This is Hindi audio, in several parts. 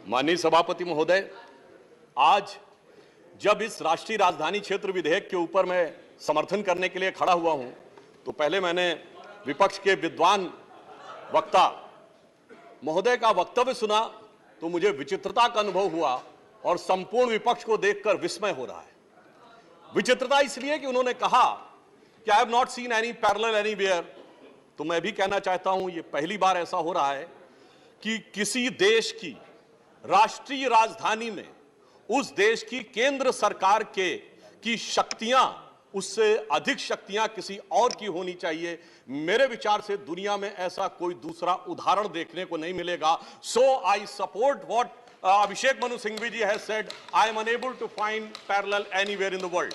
माननीय सभापति महोदय, आज जब इस राष्ट्रीय राजधानी क्षेत्र विधेयक के ऊपर मैं समर्थन करने के लिए खड़ा हुआ हूं, तो पहले मैंने विपक्ष के विद्वान वक्ता महोदय का वक्तव्य सुना तो मुझे विचित्रता का अनुभव हुआ और संपूर्ण विपक्ष को देखकर विस्मय हो रहा है। विचित्रता इसलिए कि उन्होंने कहा कि I have not seen any parallel anywhere. तो मैं भी कहना चाहता हूं, ये पहली बार ऐसा हो रहा है कि किसी देश की राष्ट्रीय राजधानी में उस देश की केंद्र सरकार की शक्तियां उससे अधिक शक्तियां किसी और की होनी चाहिए। मेरे विचार से दुनिया में ऐसा कोई दूसरा उदाहरण देखने को नहीं मिलेगा। So I support what Abhishek Manu Singhvi ji has said, I am unable to find parallel anywhere in the world.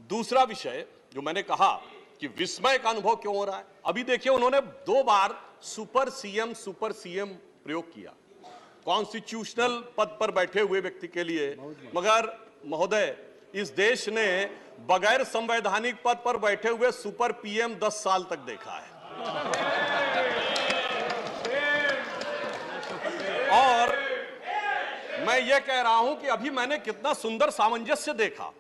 दूसरा विषय जो मैंने कहा कि विस्मय का अनुभव क्यों हो रहा है, अभी देखिए उन्होंने 2 बार सुपर सीएम प्रयोग किया कॉन्स्टिट्यूशनल पद पर बैठे हुए व्यक्ति के लिए, मगर महोदय इस देश ने बगैर संवैधानिक पद पर बैठे हुए सुपर पीएम 10 साल तक देखा है। और मैं ये कह रहा हूं कि अभी मैंने कितना सुंदर सामंजस्य देखा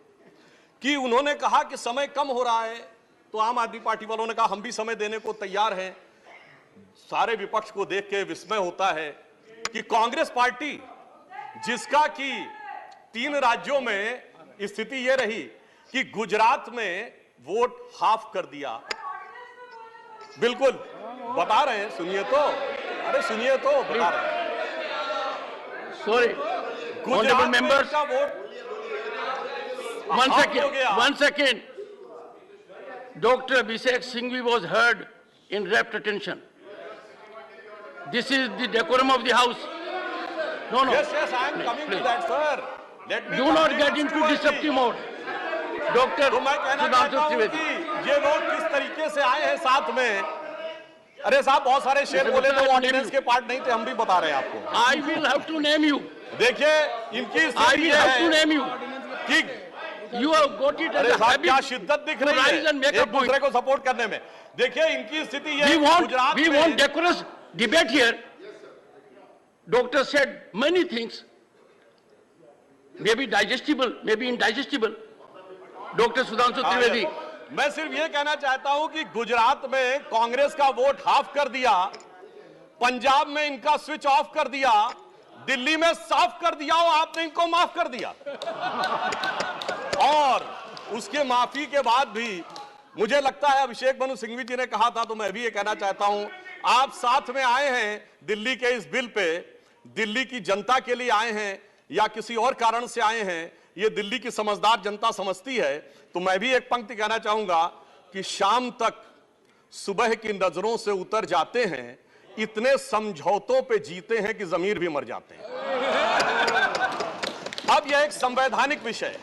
कि उन्होंने कहा कि समय कम हो रहा है, तो आम आदमी पार्टी वालों ने कहा हम भी समय देने को तैयार हैं। सारे विपक्ष को देख के विस्मय होता है कि कांग्रेस पार्टी, जिसका कि 3 राज्यों में स्थिति यह रही कि गुजरात में वोट हाफ कर दिया, बिल्कुल बता रहे हैं, सुनिए तो, अरे सुनिए तो, बता रहे हैं। सॉरी गुजरात मेंबर्स का vote one second. Dr. Abhishek Singhvi was heard in rapt attention. This is the decorum of the house. No. Yes, I am coming to that, sir. Let me do not get into disruptive mode. Dr. तो मैं कहना चाहता हूं कि ये लोग किस तरीके से आए हैं साथ में। अरे साहब, बहुत सारे शेर बोले तो ऑर्डिनेंस के पार्ट नहीं थे, हम भी बता रहे हैं आपको। I will have to name you. देखिए इनकी I will have to name you. कि You have got it as a habit. क्या शिद्दत दिख रही है एक दूसरे को सपोर्ट करने में। देखिए इनकी स्थिति ये, we want decorous debate here. Doctor said many things, maybe digestible, maybe indigestible. Dr. Sudhanshu Trivedi. मैं सिर्फ ये कहना चाहता हूं कि गुजरात में कांग्रेस का वोट हाफ कर दिया, पंजाब में इनका स्विच ऑफ कर दिया, दिल्ली में साफ कर दिया और आपने इनको माफ कर दिया। और उसके माफी के बाद भी मुझे लगता है, अभिषेक मनु सिंघवी जी ने कहा था तो मैं भी ये कहना चाहता हूं, आप साथ में आए हैं दिल्ली के इस बिल पे, दिल्ली की जनता के लिए आए हैं या किसी और कारण से आए हैं, ये दिल्ली की समझदार जनता समझती है। तो मैं भी एक पंक्ति कहना चाहूंगा कि शाम तक सुबह की नजरों से उतर जाते हैं, इतने समझौतों पे जीते हैं कि जमीर भी मर जाते हैं। अब यह एक संवैधानिक विषय है,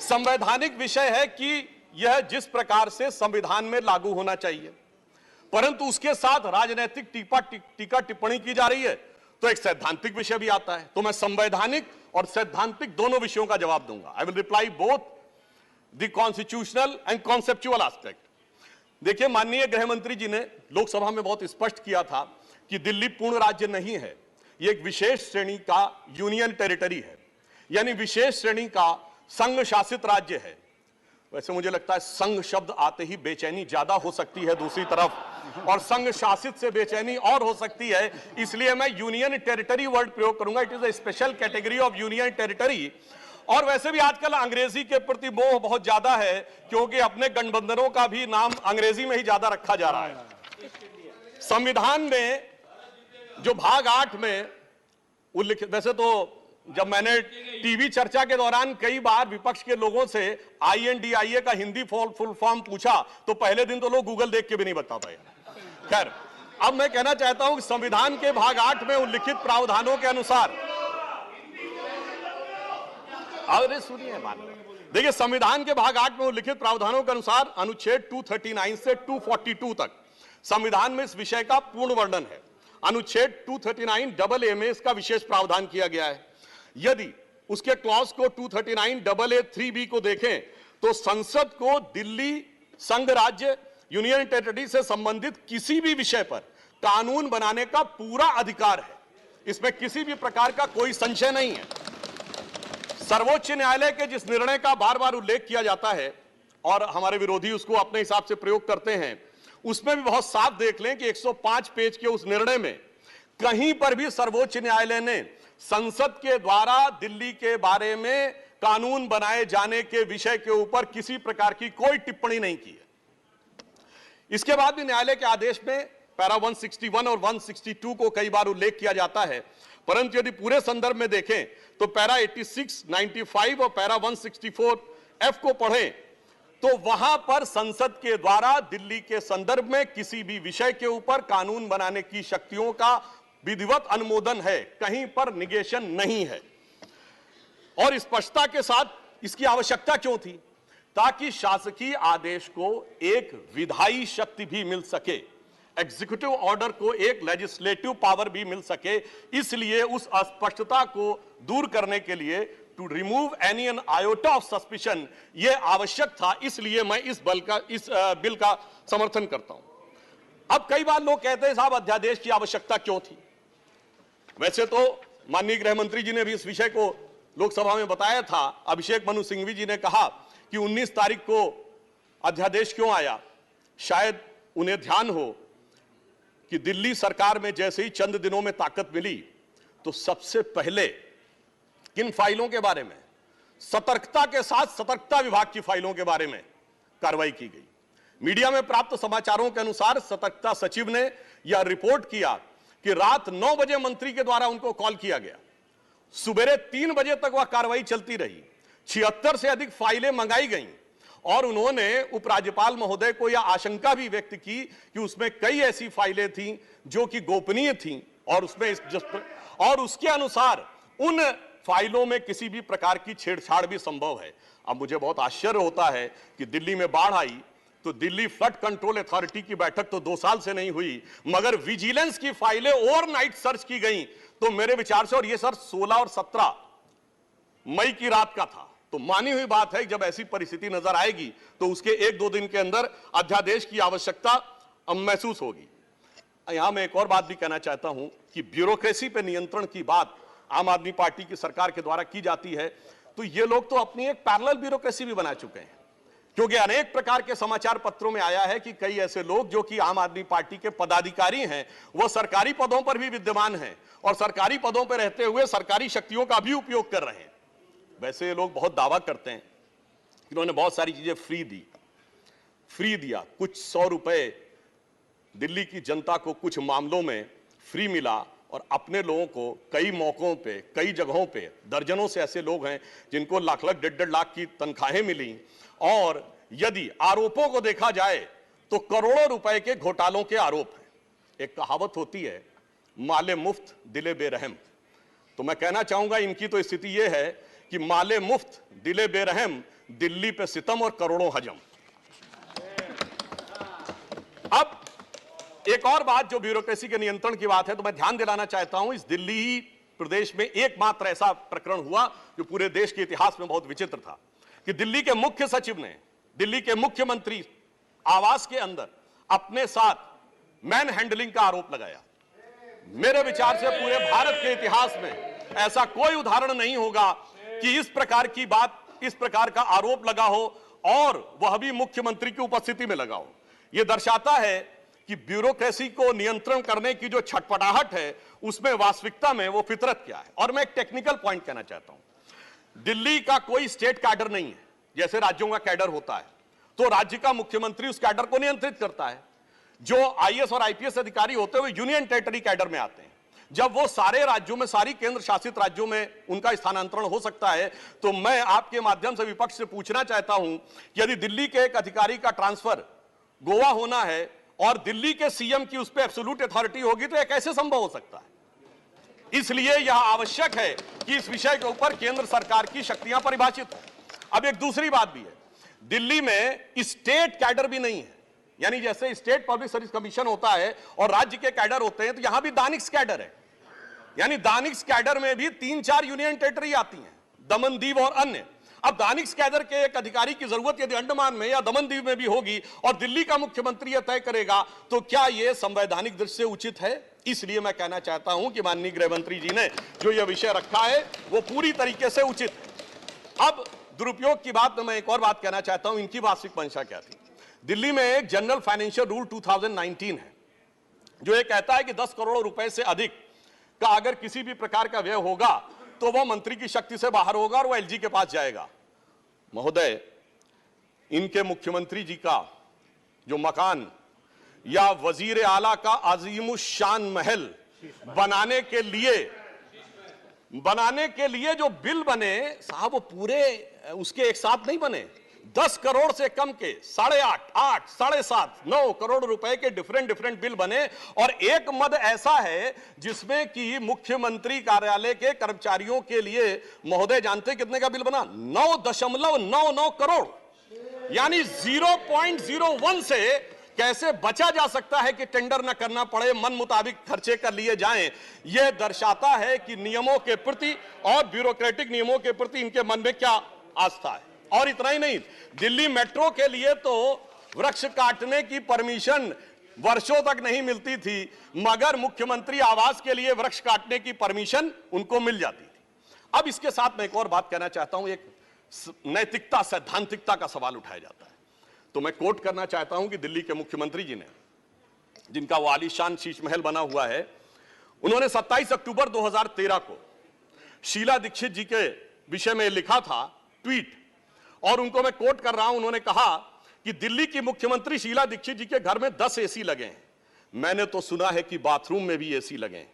संवैधानिक विषय है कि यह जिस प्रकार से संविधान में लागू होना चाहिए, परंतु उसके साथ राजनीतिक टीका टिप्पणी की जा रही है, तो एक सैद्धांतिक विषय भी आता है। तो मैं संवैधानिक और सैद्धांतिक दोनों विषयों का जवाब दूंगा। I will reply both the constitutional and conceptual aspect. देखिए माननीय गृह मंत्री जी ने लोकसभा में बहुत स्पष्ट किया था कि दिल्ली पूर्ण राज्य नहीं है, यह एक विशेष श्रेणी का यूनियन टेरिटरी है, यानी विशेष श्रेणी का संघ शासित राज्य है। वैसे मुझे लगता है संघ शब्द आते ही बेचैनी ज्यादा हो सकती है दूसरी तरफ, और संघ शासित से बेचैनी और हो सकती है, इसलिए मैं यूनियन टेरिटरी वर्ड प्रयोग करूंगा। It is a special category of union territory. और वैसे भी आजकल अंग्रेजी के प्रति मोह बहुत ज्यादा है, क्योंकि अपने गठबंधनों का भी नाम अंग्रेजी में ही ज्यादा रखा जा रहा है। संविधान में जो भाग 8 में उल्लिखित, वैसे तो जब मैंने टीवी चर्चा के दौरान कई बार विपक्ष के लोगों से INDIA का हिंदी फुल फॉर्म पूछा तो पहले दिन तो लोग गूगल देख के भी नहीं बता पाए। खैर, अब मैं कहना चाहता हूं कि संविधान के भाग 8 में उल्लिखित प्रावधानों के अनुसार, अरे सुनिए देखिए, संविधान के भाग 8 में उल्लिखित प्रावधानों के अनुसार अनुच्छेद 239 से 242 तक संविधान में इस विषय का पूर्ण वर्णन है। अनुच्छेद 239AA में इसका विशेष प्रावधान किया गया है। यदि उसके क्लॉज को 239AA3B को देखें तो संसद को दिल्ली संघ राज्य यूनियन टेरिटरी से संबंधित किसी भी विषय पर कानून बनाने का पूरा अधिकार है। इसमें किसी भी प्रकार का कोई संशय नहीं है। सर्वोच्च न्यायालय के जिस निर्णय का बार बार उल्लेख किया जाता है और हमारे विरोधी उसको अपने हिसाब से प्रयोग करते हैं, उसमें भी बहुत साफ देख लें कि 105 पेज के उस निर्णय में कहीं पर भी सर्वोच्च न्यायालय ने संसद के द्वारा दिल्ली के बारे में कानून बनाए जाने के विषय के ऊपर किसी प्रकार की कोई टिप्पणी नहीं की है। इसके बाद भी न्यायालय के आदेश में पैरा 161 और 162 को कई बार उल्लेख किया जाता है, परंतु यदि पूरे संदर्भ में देखें तो पैरा 86, 95 और पैरा 164 एफ को पढ़ें तो वहां पर संसद के द्वारा दिल्ली के संदर्भ में किसी भी विषय के ऊपर कानून बनाने की शक्तियों का विधिवत अनुमोदन है, कहीं पर निगेशन नहीं है। और स्पष्टता के साथ इसकी आवश्यकता क्यों थी? ताकि शासकीय आदेश को एक विधायी शक्ति भी मिल सके, एग्जीक्यूटिव ऑर्डर को एक लेजिस्लेटिव पावर भी मिल सके। इसलिए उस अस्पष्टता को दूर करने के लिए to remove any an iota of suspicion यह आवश्यक था। इसलिए मैं इस बिल का समर्थन करता हूं। अब कई बार लोग कहते हैं साहब अध्यादेश की आवश्यकता क्यों थी? वैसे तो माननीय गृह मंत्री जी ने भी इस विषय को लोकसभा में बताया था। अभिषेक मनु सिंघवी जी ने कहा कि 19 तारीख को अध्यादेश क्यों आया। शायद उन्हें ध्यान हो कि दिल्ली सरकार में जैसे ही चंद दिनों में ताकत मिली तो सबसे पहले किन फाइलों के बारे में, सतर्कता के साथ सतर्कता विभाग की फाइलों के बारे में कार्रवाई की गई। मीडिया में प्राप्त समाचारों के अनुसार सतर्कता सचिव ने यह रिपोर्ट किया कि रात 9 बजे मंत्री के द्वारा उनको कॉल किया गया, सुबह 3 बजे तक वह कार्रवाई चलती रही, 76 से अधिक फाइलें मंगाई गईं और उन्होंने उपराज्यपाल महोदय को यह आशंका भी व्यक्त की कि उसमें कई ऐसी फाइलें थीं जो कि गोपनीय थीं और उसके अनुसार उन फाइलों में किसी भी प्रकार की छेड़छाड़ भी संभव है। अब मुझे बहुत आश्चर्य होता है कि दिल्ली में बाढ़ आई तो दिल्ली फ्लड कंट्रोल अथॉरिटी की बैठक तो 2 साल से नहीं हुई, मगर विजिलेंस की फाइलें ओवरनाइट सर्च की गई। तो मेरे विचार से, और ये सर 16 और 17 मई की रात का था, तो मानी हुई बात है जब ऐसी परिस्थिति नजर आएगी तो उसके 1-2 दिन के अंदर अध्यादेश की आवश्यकता महसूस होगी। यहां मैं एक और बात भी कहना चाहता हूं कि ब्यूरोक्रेसी पर नियंत्रण की बात आम आदमी पार्टी की सरकार के द्वारा की जाती है, तो ये लोग तो अपनी एक पैरेलल ब्यूरोक्रेसी भी बना चुके हैं, क्योंकि अनेक प्रकार के समाचार पत्रों में आया है कि कई ऐसे लोग जो कि आम आदमी पार्टी के पदाधिकारी हैं, वो सरकारी पदों पर भी विद्यमान हैं और सरकारी पदों पर रहते हुए सरकारी शक्तियों का भी उपयोग कर रहे हैं। वैसे ये लोग बहुत दावा करते हैं कि उन्होंने बहुत सारी चीजें फ्री दिया, कुछ 100 रुपए दिल्ली की जनता को कुछ मामलों में फ्री मिला और अपने लोगों को कई मौकों पे, कई जगहों पे, दर्जनों से ऐसे लोग हैं जिनको लाख लाख 1.5 लाख की तनख्वाहें मिली। और यदि आरोपों को देखा जाए तो करोड़ों रुपए के घोटालों के आरोप हैं। एक कहावत होती है, माले मुफ्त दिले बेरहम। तो मैं कहना चाहूंगा इनकी तो स्थिति यह है कि माले मुफ्त दिले बेरहम, दिल्ली पे सितम और करोड़ों हजम। अब एक और बात जो ब्यूरोक्रेसी के नियंत्रण की बात है, तो मैं ध्यान दिलाना चाहता हूं, इस दिल्ली प्रदेश में एकमात्र ऐसा प्रकरण हुआ जो पूरे देश के इतिहास में बहुत विचित्र था कि दिल्ली के मुख्य सचिव ने दिल्ली के मुख्यमंत्री आवास के अंदर अपने साथ मैन हैंडलिंग का आरोप लगाया। मेरे विचार से पूरे भारत के इतिहास में ऐसा कोई उदाहरण नहीं होगा कि इस प्रकार की बात, इस प्रकार का आरोप लगा हो और वह भी मुख्यमंत्री की उपस्थिति में लगा हो। यह दर्शाता है कि ब्यूरोक्रेसी को नियंत्रण करने की जो छटपटाहट है उसमें वास्तविकता में वो फितरत क्या है। और मैं एक टेक्निकल पॉइंट कहना चाहता हूं, दिल्ली का कोई स्टेट कैडर नहीं है, जैसे राज्यों का कैडर होता है तो राज्य का मुख्यमंत्री उस कैडर को नियंत्रित करता है। जो आईएएस और आईपीएस अधिकारी होते हैं वो यूनियन टेरिटरी कैडर में आते हैं। जब वो सारे राज्यों में, सारी केंद्र शासित राज्यों में उनका स्थानांतरण हो सकता है, तो मैं आपके माध्यम से विपक्ष से पूछना चाहता हूं कि यदि दिल्ली के एक अधिकारी का ट्रांसफर गोवा होना है और दिल्ली के सीएम की उस पर एब्सोल्यूट अथॉरिटी होगी तो यह कैसे संभव हो सकता है? इसलिए यह आवश्यक है कि इस विषय के ऊपर केंद्र सरकार की शक्तियां परिभाषित हो। अब एक दूसरी बात भी है, दिल्ली में स्टेट कैडर भी नहीं है, यानी जैसे स्टेट पब्लिक सर्विस कमीशन होता है और राज्य के कैडर होते हैं, तो यहां भी दानिक्स कैडर है। यानी दानिक्स कैडर में भी 3-4 यूनियन टेरिटरी आती हैं, दमन, दीव और अन्य। अब दानिश कैडर के एक अधिकारी की जरूरत यदि अंडमान में या दमनदीव में भी होगी और दिल्ली का मुख्यमंत्री यह तय करेगा, तो क्या यह संवैधानिक दृष्टि से उचित है? इसलिए मैं कहना चाहता हूं कि माननीय गृह मंत्री जी ने जो यह विषय रखा है वो पूरी तरीके से उचित है। अब दुरुपयोग की बात में मैं एक और बात कहना चाहता हूं, इनकी वास्तविक मंशा क्या थी। दिल्ली में एक जनरल फाइनेंशियल रूल 2019 है जो ये कहता है कि 10 करोड़ रुपए से अधिक का अगर किसी भी प्रकार का व्यय होगा तो वह मंत्री की शक्ति से बाहर होगा और वह एलजी के पास जाएगा। महोदय, इनके मुख्यमंत्री जी का जो मकान या वजीर आला का अजीमुशान महल बनाने के लिए जो बिल बने साहब, वो पूरे उसके एक साथ नहीं बने। 10 करोड़ से कम के 8.5, 8, 7.5, 9 करोड़ रुपए के डिफरेंट बिल बने और एक मद ऐसा है जिसमें कि मुख्यमंत्री कार्यालय के कर्मचारियों के लिए महोदय जानते कितने का बिल बना? 9.99 करोड़, यानी 0.01 से कैसे बचा जा सकता है कि टेंडर न करना पड़े, मन मुताबिक खर्चे कर लिए जाएं। यह दर्शाता है कि नियमों के प्रति और ब्यूरोक्रेटिक नियमों के प्रति इनके मन में क्या आस्था है। और इतना ही नहीं, दिल्ली मेट्रो के लिए तो वृक्ष काटने की परमिशन वर्षों तक नहीं मिलती थी, मगर मुख्यमंत्री आवास के लिए वृक्ष काटने की परमिशन उनको मिल जाती थी। अब इसके साथ मैं एक और बात कहना चाहता हूं, एक नैतिकता सैद्धांतिकता का सवाल उठाया जाता है। तो मैं कोट करना चाहता हूं कि दिल्ली के मुख्यमंत्री जी ने, जिनका वो आलीशान शीश महल बना हुआ है, उन्होंने 27 अक्टूबर 2013 को शीला दीक्षित जी के विषय में लिखा था ट्वीट, और उनको मैं कोट कर रहा हूं। उन्होंने कहा कि दिल्ली की मुख्यमंत्री शीला दीक्षित जी के घर में 10 एसी लगे हैं। मैंने तो सुना है कि बाथरूम में भी एसी लगे हैं।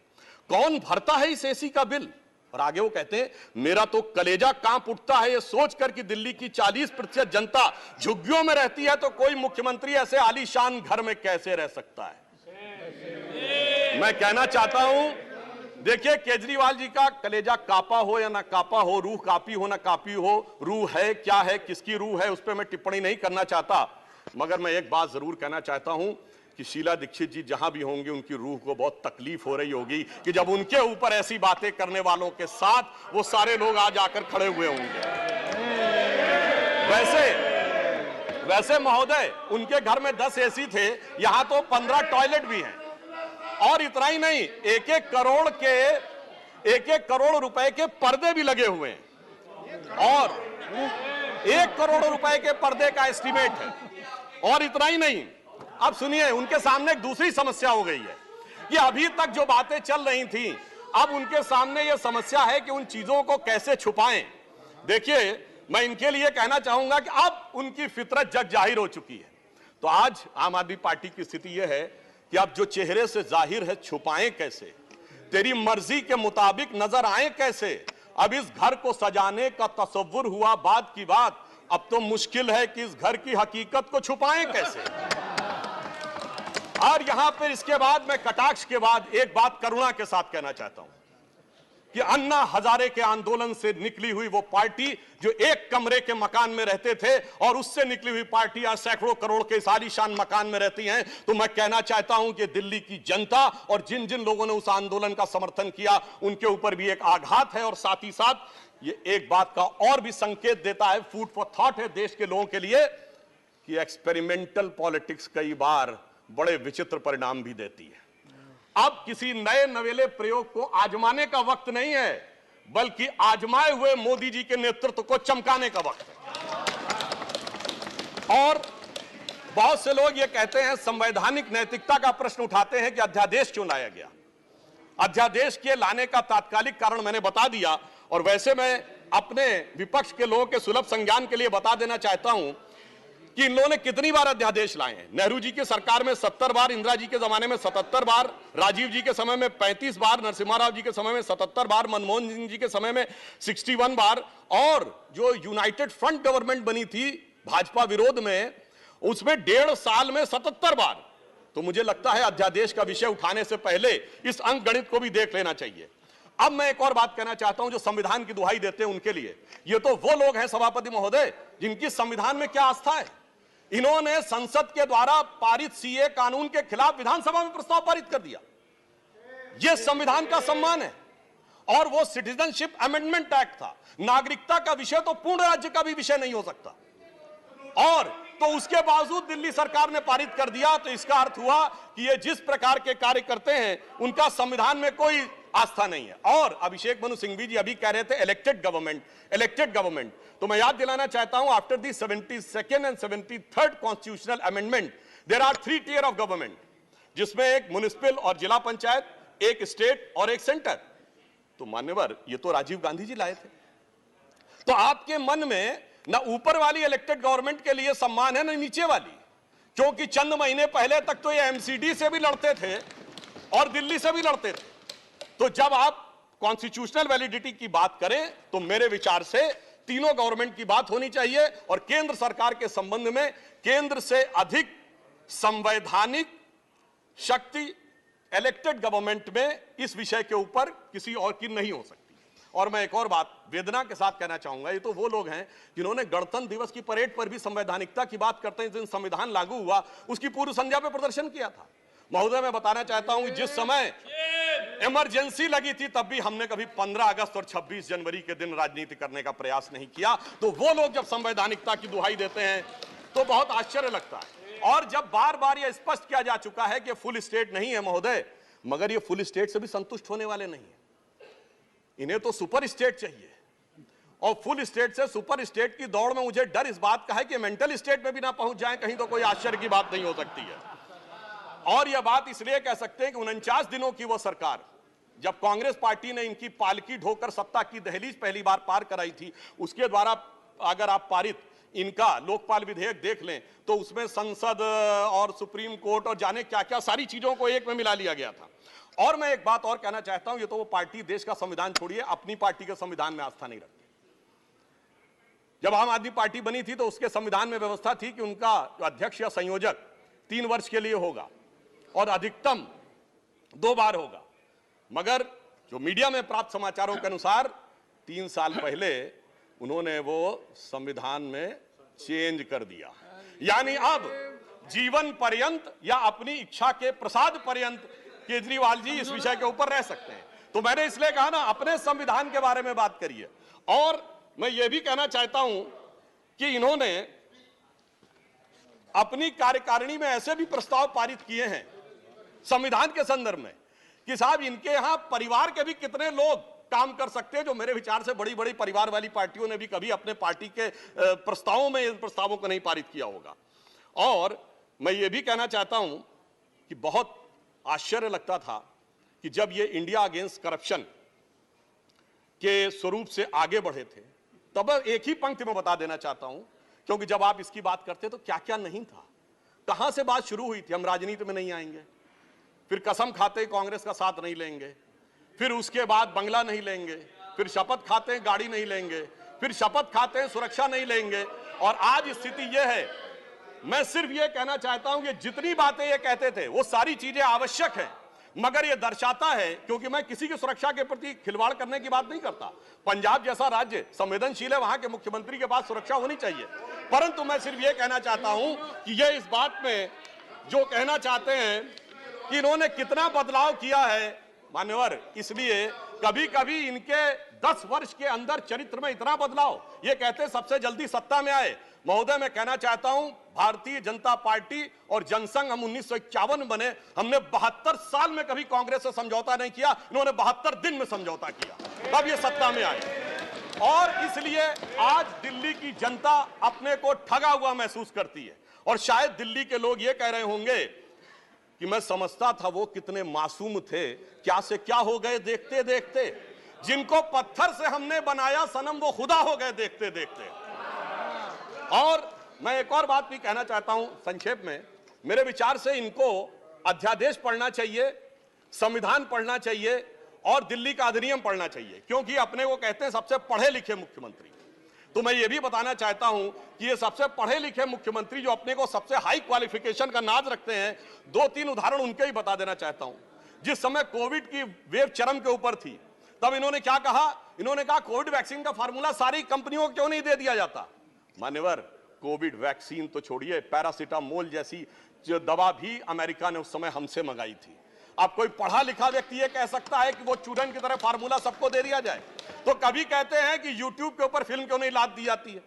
कौन भरता है इस एसी का बिल? और आगे वो कहते हैं, मेरा तो कलेजा कांप उठता है ये सोचकर कि दिल्ली की 40% जनता झुग्गियों में रहती है, तो कोई मुख्यमंत्री ऐसे आलीशान घर में कैसे रह सकता है। मैं कहना चाहता हूं, देखिए, केजरीवाल जी का कलेजा कापा हो या ना कापा हो, रूह कापी हो ना कापी हो, रूह है क्या है, किसकी रूह है, उस पर मैं टिप्पणी नहीं करना चाहता, मगर मैं एक बात जरूर कहना चाहता हूं कि शीला दीक्षित जी जहां भी होंगे उनकी रूह को बहुत तकलीफ हो रही होगी कि जब उनके ऊपर ऐसी बातें करने वालों के साथ वो सारे लोग आज आकर खड़े हुए होंगे। वैसे महोदय, उनके घर में 10 एसी थे, यहां तो 15 टॉयलेट भी हैं। और इतना ही नहीं, एक एक करोड़ रुपए के पर्दे भी लगे हुए हैं, और 1 करोड़ रुपए के पर्दे का एस्टीमेट है। और इतना ही नहीं, अब सुनिए, उनके सामने एक दूसरी समस्या हो गई है कि अभी तक जो बातें चल रही थी, अब उनके सामने यह समस्या है कि उन चीजों को कैसे छुपाएं। देखिए, मैं इनके लिए कहना चाहूंगा कि अब उनकी फितरत जग जाहिर हो चुकी है। तो आज आम आदमी पार्टी की स्थिति यह है कि अब जो चेहरे से जाहिर है छुपाएं कैसे, तेरी मर्जी के मुताबिक नजर आए कैसे। अब इस घर को सजाने का तसव्वुर हुआ बात की बात, अब तो मुश्किल है कि इस घर की हकीकत को छुपाएं कैसे। और यहां पर इसके बाद मैं कटाक्ष के बाद एक बात करुणा के साथ कहना चाहता हूं कि अन्ना हजारे के आंदोलन से निकली हुई वो पार्टी जो एक कमरे के मकान में रहते थे, और उससे निकली हुई पार्टी आज सैकड़ों करोड़ के इस आलीशान मकान में रहती हैं, तो मैं कहना चाहता हूं कि दिल्ली की जनता और जिन जिन लोगों ने उस आंदोलन का समर्थन किया उनके ऊपर भी एक आघात है। और साथ ही साथ ये एक बात का और भी संकेत देता है, फूड फॉर थॉट है देश के लोगों के लिए, कि एक्सपेरिमेंटल पॉलिटिक्स कई बार बड़े विचित्र परिणाम भी देती है। अब किसी नए नवेले प्रयोग को आजमाने का वक्त नहीं है, बल्कि आजमाए हुए मोदी जी के नेतृत्व को चमकाने का वक्त है। और बहुत से लोग ये कहते हैं, संवैधानिक नैतिकता का प्रश्न उठाते हैं कि अध्यादेश क्यों लाया गया। अध्यादेश के लाने का तात्कालिक कारण मैंने बता दिया, और वैसे मैं अपने विपक्ष के लोगों के सुलभ संज्ञान के लिए बता देना चाहता हूं कि इन लोगों ने कितनी बार अध्यादेश लाए हैं। नेहरू जी की सरकार में 70 बार, इंदिरा जी के जमाने में 77 बार, राजीव जी के समय में 35 बार, नरसिम्हा राव जी के समय में 77 बार, मनमोहन सिंह जी के समय में 61 बार, और जो यूनाइटेड फ्रंट गवर्नमेंट बनी थी भाजपा विरोध में, उसमें 1.5 साल में 77 बार। तो मुझे लगता है अध्यादेश का विषय उठाने से पहले इस अंक गणित को भी देख लेना चाहिए। अब मैं एक और बात कहना चाहता हूं, जो संविधान की दुहाई देते हैं उनके लिए, ये तो वो लोग हैं सभापति महोदय जिनकी संविधान में क्या आस्था है। इन्होंने संसद के द्वारा पारित सीए कानून के खिलाफ विधानसभा में प्रस्ताव पारित कर दिया। यह संविधान का सम्मान है। और वो सिटीजनशिप अमेंडमेंट एक्ट था। नागरिकता का विषय तो पूर्ण राज्य का भी विषय नहीं हो सकता, और तो उसके बावजूद दिल्ली सरकार ने पारित कर दिया। तो इसका अर्थ हुआ कि ये जिस प्रकार के कार्य करते हैं उनका संविधान में कोई आस्था नहीं है। और अभिषेक मनु सिंघवी जी अभी कह रहे थे इलेक्टेड गवर्नमेंट, तो मैं याद दिलाना चाहता हूं, after the 72nd and 73rd constitutional amendment there are 3 tier of government, जिसमें एक म्युनिसिपल और जिला पंचायत, एक स्टेट और एक सेंटर। तो मान्यवर, ये तो राजीव गांधी जी लाए थे। तो आपके मन में ना ऊपर वाली इलेक्टेड गवर्नमेंट के लिए सम्मान है ना नीचे वाली, क्योंकि चंद महीने पहले तक तो ये एमसीडी से भी लड़ते थे और दिल्ली से भी लड़ते थे। तो जब आप कॉन्स्टिट्यूशनल वैलिडिटी की बात करें तो मेरे विचार से तीनों गवर्नमेंट की बात होनी चाहिए, और केंद्र सरकार के संबंध में केंद्र से अधिक संवैधानिक शक्ति इलेक्टेड गवर्नमेंट में इस विषय के ऊपर किसी और की नहीं हो सकती। और मैं एक और बात वेदना के साथ कहना चाहूंगा, ये तो वो लोग हैं जिन्होंने गणतंत्र दिवस की परेड पर भी संवैधानिकता की बात करते हैं, जिस दिन संविधान लागू हुआ उसकी पूर्व संध्या पे प्रदर्शन किया था। महोदय, मैं बताना चाहता हूं, जिस समय इमरजेंसी लगी थी तब भी हमने कभी 15 अगस्त और 26 जनवरी के दिन राजनीति करने का प्रयास नहीं किया। तो वो लोग जब संवैधानिकता की दुहाई देते हैं तो बहुत आश्चर्य लगता है। और जब बार बार यह स्पष्ट किया जा चुका है कि फुल स्टेट नहीं है महोदय, मगर ये फुल स्टेट से भी संतुष्ट होने वाले नहीं है, इन्हें तो सुपर स्टेट चाहिए। और फुल स्टेट से सुपर स्टेट की दौड़ में मुझे डर इस बात का है कि मेंटल स्टेट में भी ना पहुंच जाएं कहीं, तो कोई आश्चर्य की बात नहीं हो सकती है। और यह बात इसलिए कह सकते हैं कि 49 दिनों की वो सरकार, जब कांग्रेस पार्टी ने इनकी पालकी ढोकर सत्ता की दहलीज पहली बार पार कराई थी, उसके द्वारा अगर आप पारित इनका लोकपाल विधेयक देख लें तो उसमें संसद और सुप्रीम कोर्ट और जाने क्या क्या सारी चीजों को एक में मिला लिया गया था। और मैं एक बात और कहना चाहता हूं, ये तो वो पार्टी देश का संविधान छोड़िए, अपनी पार्टी के संविधान में आस्था नहीं रखती। जब आम आदमी पार्टी बनी थी तो उसके संविधान में व्यवस्था थी कि उनका अध्यक्ष या संयोजक 3 वर्ष के लिए होगा और अधिकतम 2 बार होगा। मगर जो मीडिया में प्राप्त समाचारों के अनुसार 3 साल पहले उन्होंने वो संविधान में चेंज कर दिया, यानी अब जीवन पर्यंत या अपनी इच्छा के प्रसाद पर्यंत केजरीवाल जी इस विषय के ऊपर रह सकते हैं। तो मैंने इसलिए कहा ना, अपने संविधान के बारे में बात करिए। और मैं ये भी कहना चाहता हूं कि इन्होंने अपनी कार्यकारिणी में ऐसे भी प्रस्ताव पारित किए हैं संविधान के संदर्भ में कि साहब इनके यहां परिवार के भी कितने लोग काम कर सकते हैं, जो मेरे विचार से बड़ी बड़ी परिवार वाली पार्टियों ने भी कभी अपने पार्टी के प्रस्तावों में इन प्रस्तावों को नहीं पारित किया होगा। और मैं ये भी कहना चाहता हूं कि बहुत आश्चर्य लगता था कि जब ये इंडिया अगेंस्ट करप्शन के स्वरूप से आगे बढ़े थे, तब एक ही पंक्ति में बता देना चाहता हूं, क्योंकि जब आप इसकी बात करते तो क्या क्या नहीं था, कहां से बात शुरू हुई थी, हम राजनीति में नहीं आएंगे, फिर कसम खाते कांग्रेस का साथ नहीं लेंगे, फिर उसके बाद बंगला नहीं लेंगे, फिर शपथ खाते हैं गाड़ी नहीं लेंगे, फिर शपथ खाते हैं सुरक्षा नहीं लेंगे। और आज स्थिति यह है, मैं सिर्फ यह कहना चाहता हूं कि जितनी बातें ये कहते थे वो सारी चीजें आवश्यक है, मगर यह दर्शाता है, क्योंकि मैं किसी की सुरक्षा के प्रति खिलवाड़ करने की बात नहीं करता, पंजाब जैसा राज्य संवेदनशील है, वहां के मुख्यमंत्री के पास सुरक्षा होनी चाहिए। परंतु मैं सिर्फ यह कहना चाहता हूं कि यह इस बात में जो कहना चाहते हैं कि इन्होंने कितना बदलाव किया है मान्यवर, इसलिए कभी कभी इनके 10 वर्ष के अंदर चरित्र में इतना बदलाव, ये कहते सबसे जल्दी सत्ता में आए। महोदय, मैं कहना चाहता हूं, भारतीय जनता पार्टी और जनसंघ, हम 1951 बने, हमने 72 साल में कभी कांग्रेस से समझौता नहीं किया, इन्होंने 72 दिन में समझौता किया, तब ये सत्ता में आए। और इसलिए आज दिल्ली की जनता अपने को ठगा हुआ महसूस करती है। और शायद दिल्ली के लोग ये कह रहे होंगे कि मैं समझता था वो कितने मासूम थे, क्या से क्या हो गए देखते देखते, जिनको पत्थर से हमने बनाया सनम वो खुदा हो गए देखते देखते। और मैं एक और बात भी कहना चाहता हूं संक्षेप में, मेरे विचार से इनको अध्यादेश पढ़ना चाहिए, संविधान पढ़ना चाहिए और दिल्ली का अधिनियम पढ़ना चाहिए, क्योंकि अपने को कहते हैं सबसे पढ़े लिखे मुख्यमंत्री। तो मैं ये भी बताना चाहता हूं कि ये सबसे पढ़े लिखे मुख्यमंत्री जो अपने को सबसे हाई क्वालिफिकेशन का नाज रखते हैं, 2-3 उदाहरण उनके ही बता देना चाहता हूं। जिस समय कोविड की वेव चरम के ऊपर थी, तब इन्होंने क्या कहा, इन्होंने कहा कोविड वैक्सीन का फार्मूला सारी कंपनियों को क्यों नहीं दे दिया जाता। मान्यवर, कोविड वैक्सीन तो छोड़िए, पैरासिटामोल जैसी जो दवा भी अमेरिका ने उस समय हमसे मंगाई थी। अब कोई पढ़ा लिखा व्यक्ति ये कह सकता है कि वो चूरन की तरह फार्मूला सबको दे दिया जाए? तो कभी कहते हैं कि यूट्यूब के ऊपर फिल्म क्यों नहीं लाद दी जाती है?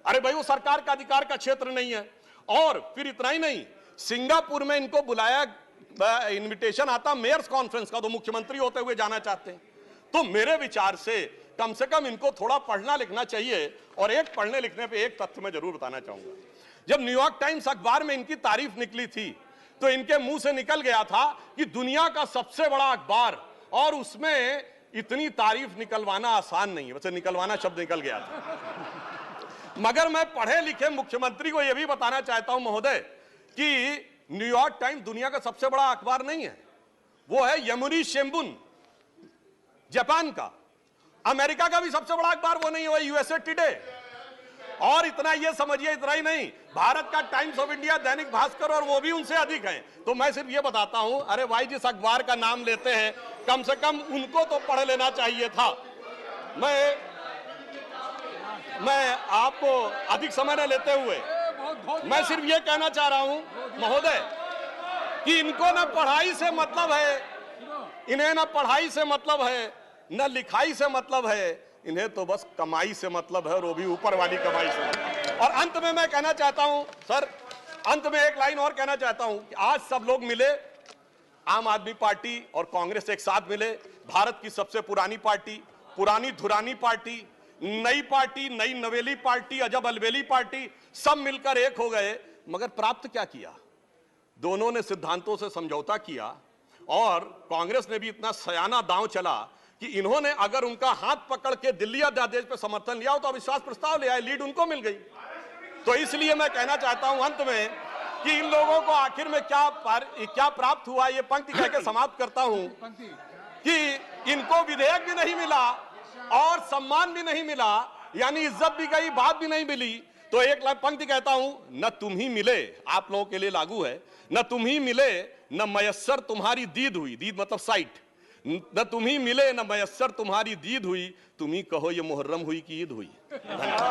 अरे भाई, वो सरकार का अधिकार का क्षेत्र नहीं है। और फिर इतना ही नहीं, सिंगापुर में इनको बुलाया, इनविटेशन आता मेयर्स कॉन्फ्रेंस का, तो मुख्यमंत्री होते हुए जाना चाहते हैं। तो मेरे विचार से कम इनको थोड़ा पढ़ना लिखना चाहिए। और एक पढ़ने लिखने पे एक तथ्य मैं जरूर बताना चाहूंगा। जब न्यूयॉर्क टाइम्स अखबार में इनकी तारीफ निकली थी तो इनके मुंह से निकल गया था कि दुनिया का सबसे बड़ा अखबार, और उसमें इतनी तारीफ निकलवाना आसान नहीं है। वैसे निकलवाना शब्द निकल गया था, मगर मैं पढ़े लिखे मुख्यमंत्री को यह भी बताना चाहता हूं महोदय कि न्यूयॉर्क टाइम्स दुनिया का सबसे बड़ा अखबार नहीं है। वो है यमुनी शिंबुन, जापान का। अमेरिका का भी सबसे बड़ा अखबार वो नहीं है, वो यूएसए टुडे। और इतना ये समझिए, इतना ही नहीं, भारत का times of India, Dainik Bhaskar, और वो भी उनसे अधिक हैं। तो मैं सिर्फ ये बताता हूं, अरे भाई, जिस अखबार का नाम लेते हैं कम से कम उनको तो पढ़ लेना चाहिए था। मैं आपको अधिक समय न लेते हुए मैं सिर्फ ये कहना चाह रहा हूं महोदय कि इनको ना पढ़ाई से मतलब है, इन्हें ना पढ़ाई से मतलब है, न लिखाई से मतलब है, इन्हें तो बस कमाई से मतलब है, और वो भी ऊपर वाली कमाई से। और अंत में मैं कहना चाहता हूं सर, अंत में एक लाइन और कहना चाहता हूं कि आज सब लोग मिले, आम आदमी पार्टी और कांग्रेस एक साथ मिले, भारत की सबसे पुरानी पार्टी, पुरानी धुरानी पार्टी, नई पार्टी, नई नवेली पार्टी, अजब अलबेली पार्टी, सब मिलकर एक हो गए। मगर प्राप्त क्या किया? दोनों ने सिद्धांतों से समझौता किया, और कांग्रेस ने भी इतना सयाना दांव चला कि इन्होंने अगर उनका हाथ पकड़ के दिल्ली अध्यादेश पर समर्थन लिया हो तो अविश्वास प्रस्ताव ले आए, लीड उनको मिल गई। तो इसलिए मैं कहना चाहता हूं अंत में कि इन लोगों को आखिर में क्या प्राप्त हुआ, ये पंक्ति कह के समाप्त करता हूं कि इनको विधेयक भी नहीं मिला और सम्मान भी नहीं मिला, यानी इज्जत भी गई, बात भी नहीं मिली। तो एक पंक्ति कहता हूं, न तुम ही मिले, आप लोगों के लिए लागू है, न तुम ही मिले न मयस्सर तुम्हारी दीद हुई, दीद मतलब साइट, न तुम ही मिले न मयस्सर तुम्हारी दीद हुई, तुम ही कहो ये मुहर्रम हुई कि ईद हुई। धन्यवाद।